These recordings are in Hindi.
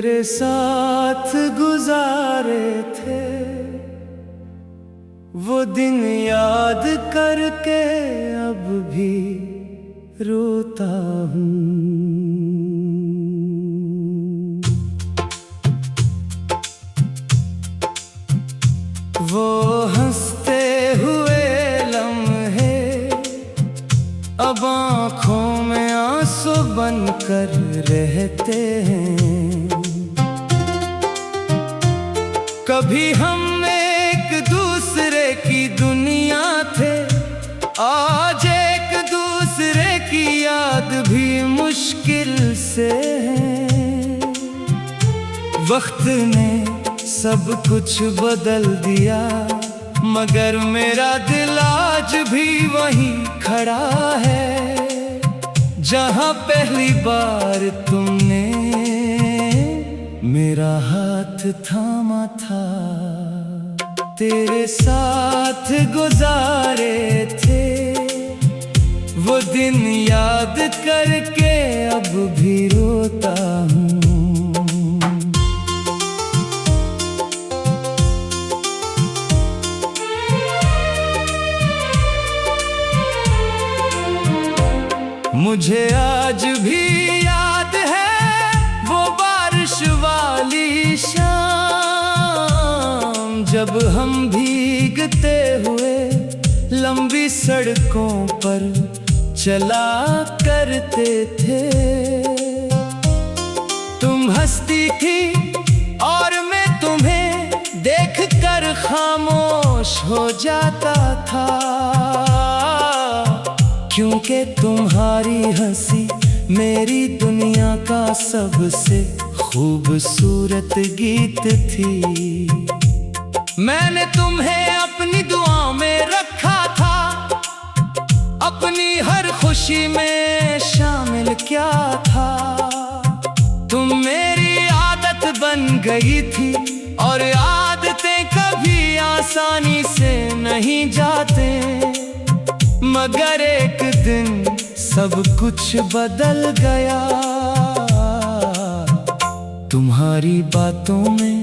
तेरे साथ गुजारे थे वो दिन याद करके अब भी रोता हूँ। वो हंसते हुए लम्हे अब आँखों में आंसू बनकर रहते हैं। कभी हम एक दूसरे की दुनिया थे, आज एक दूसरे की याद भी मुश्किल से है। वक्त ने सब कुछ बदल दिया, मगर मेरा दिल आज भी वहीं खड़ा है जहां पहली बार तुमने मेरा हाथ थामा था। तेरे साथ गुजारे थे वो दिन याद करके अब भी रोता हूँ। मुझे आज भी याद है वो बारिश वाली शाम, जब हम भीगते हुए लंबी सड़कों पर चला करते थे। तुम हंसती थी और मैं तुम्हें देखकर खामोश हो जाता था, क्योंकि तुम्हारी हंसी मेरी दुनिया का सबसे खूबसूरत गीत थी। मैंने तुम्हें अपनी दुआओं में रखा था, अपनी हर खुशी में शामिल किया था। तुम मेरी आदत बन गई थी और आदतें कभी आसानी से नहीं जाते, मगर एक दिन सब कुछ बदल गया। तुम्हारी बातों में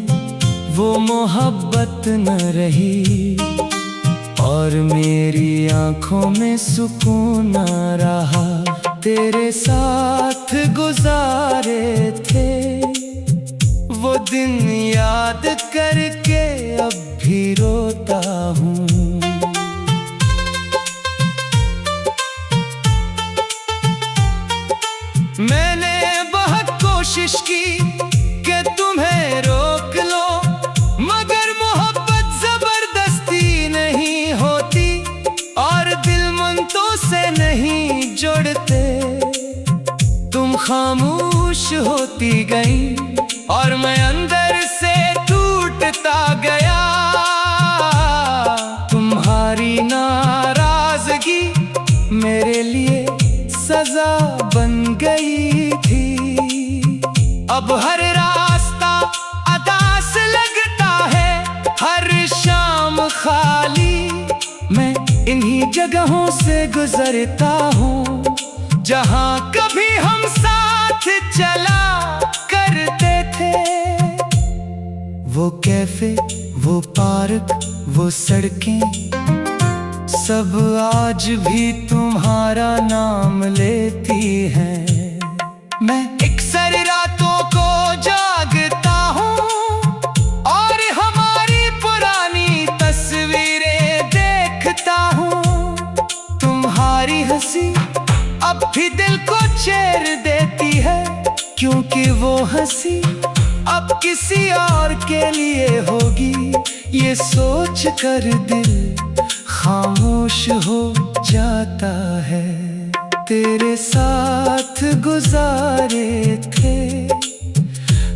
वो मोहब्बत न रही और मेरी आंखों में सुकून न रहा। तेरे साथ गुजारे थे वो दिन याद करके अब भी रोता हूँ। मैंने बहुत कोशिश की कि तुम्हें रोक लो, मगर मोहब्बत जबरदस्ती नहीं होती और दिल मंतों से नहीं जुड़ते। तुम खामोश होती गई और मैं अंदर से टूटता गया। तुम्हारी नाराजगी मेरे लिए सजा बन गई थी। अब हर रास्ता अदास लगता है, हर शाम खाली मैं इन्हीं जगहों से गुजरता हूँ जहाँ कभी हम साथ चला करते थे। वो कैफे, वो पार्क, वो सड़कें सब आज भी तुम्हारा नाम लेती हैं। मैं अक्सर रातों को जागता हूँ और हमारी पुरानी तस्वीरें देखता हूँ। तुम्हारी हंसी अब भी दिल को चैर देती है, क्योंकि वो हंसी अब किसी और के लिए होगी। ये सोच कर दिल खामोश हो जाता है। तेरे साथ गुजारे थे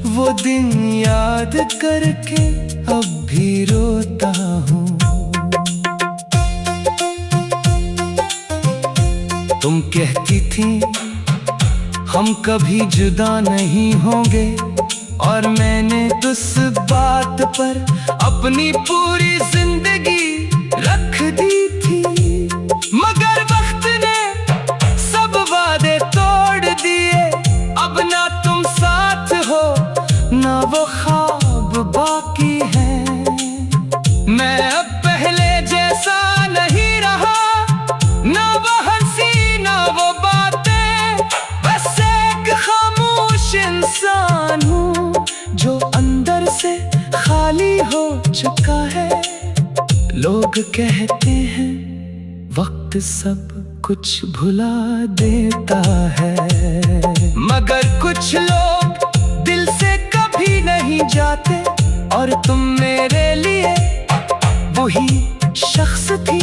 वो दिन याद करके अब भी रोता हूँ। तुम कहती थी हम कभी जुदा नहीं होंगे और मैंने उस बात पर अपनी पूरी जिंदगी रख दी थी, मगर वक्त ने सब वादे तोड़ दिए। अब ना तुम साथ हो ख्वाब बाकी हैं। मैं अब पहले जैसा नहीं रहा, ना वो हंसी ना वो बातें, बस एक खामोश इंसान हूँ जो अंदर से खाली हो चुका है। लोग कहते हैं वक्त सब कुछ भुला देता है, मगर कुछ लोग दिल से कभी नहीं जाते। और तुम मेरे लिए वही शख्स थी।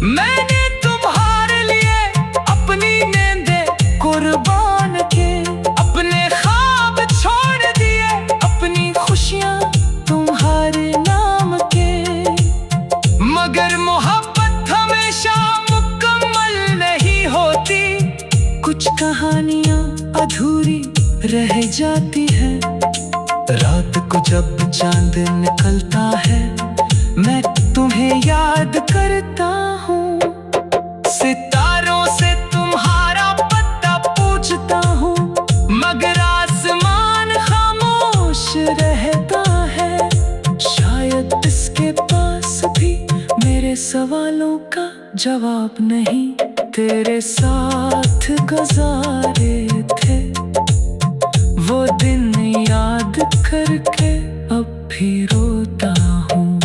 मैंने तुम्हारे लिए अपनी नींदें कुर्बान की, अपने ख्वाब छोड़ दिए, अपनी खुशियां तुम्हारे नाम के। मगर मोहब्बत हमेशा मुकम्मल नहीं होती, कुछ कहानियां अधूरी रह जाती है। रात को जब चांद निकलता है, मैं तुम्हें याद करता हूँ। सितारों से तुम्हारा पता पूछता हूँ, मगर आसमान खामोश रहता है। शायद इसके पास भी मेरे सवालों का जवाब नहीं। तेरे साथ गुजारे थे वो दिन याद करके अब भी रोता हूँ।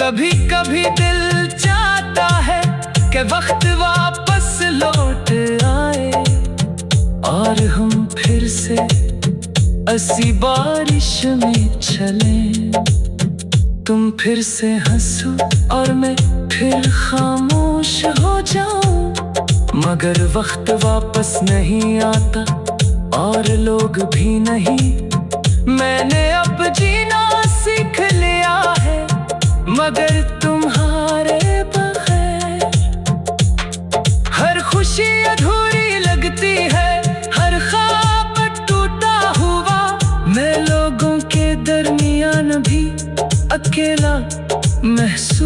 कभी कभी दिल चाहता है कि वक्त वापस लौट आए और हम फिर से ऐसी बारिश में चलें। तुम फिर से हंसो और मैं फिर खामोश हो जाऊं, मगर वक्त वापस नहीं आता और लोग भी नहीं। मैंने अब जीना सीख लिया है, मगर तुम्हारे बगैर हर खुशी अधूरी लगती है, हर ख्वाब टूटा हुआ। मैं लोगों के दरमियान भी अकेला महसूस